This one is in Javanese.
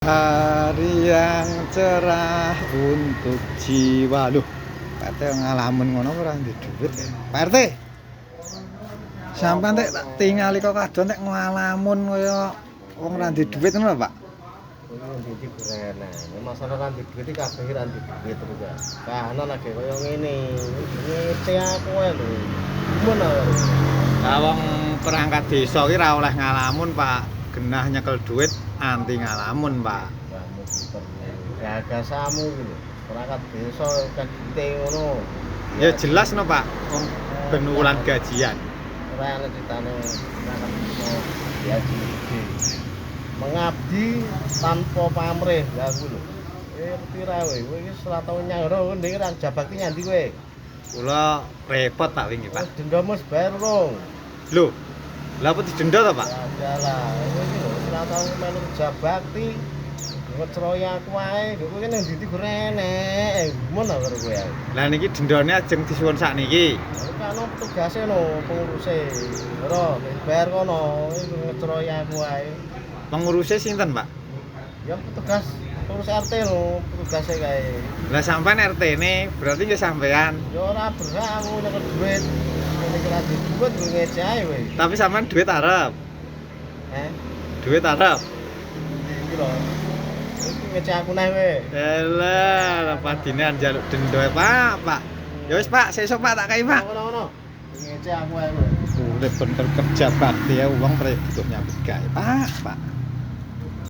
Hari yang cerah untuk jiwa. Loh, Pak RT ngalamun ngono ora ndek dhuwit ya. Pak RT, sampean tak tingali kok kadon nek ngalamun kaya wong ora ndek dhuwit ngono lho, Pak. Kuwi ndi berenan. Masalah ra ndek dhuwit iki kabeh ra ndek dhuwit terus ya. Kahanan lagi kaya ngene. Ngece aku ae lho. Gimana? Lah wong perangkat desa ki ra oleh ngalamun, Pak. Genah nyekel dhuwit anti ngalamun, Pak. Ya mesti perlu. Gagasamu iki lho. Perangkat desa kagite ngono. Ya jelas no, Pak. Wong ben wulan gajian. Ora ana ditane perangkat desa gaji gede. Mengabdi tanpa pamrih lha kuwi lho. Ngerti ra kowe? Kowe iki ora tau nyang ora ndek ra jabakti nyandi kowe. Kula repot Pak wingi, Pak. Dendamu wis bayar rong. Lho, lha apa didenda to, Pak? Ya lah, kowe iki lho ora tau melu jabakti. Ngecroy aku ae, kowe kan nang ndi gore enek. Ngono karo kowe ae. Lah niki dendane ajeng disuwun sakniki. Kan ono petugase no, penguruse. Ora, nek bayar kono, ngecroy aku ae. Pengurusnya sinten, Pak? Ya petugas pengurus RT no, petugase kae. Lah sampean RT-ne berarti nggih sampean. Ya ora berhak aku nyekel duit. Nek ora duit gue ngece ae kowe. Tapi sampean duit arep. Duit arep. Iki lho. Iki ngece aku nae kowe. Elah, padine njaluk denda, Pak, Pak. Ya wis, Pak, sesuk Pak tak kai, Pak. Ngono-ngono. Ngece aku ae kowe. Urip bener kerja bakti ya wong butuh nyambut gawe, Pak, Pak.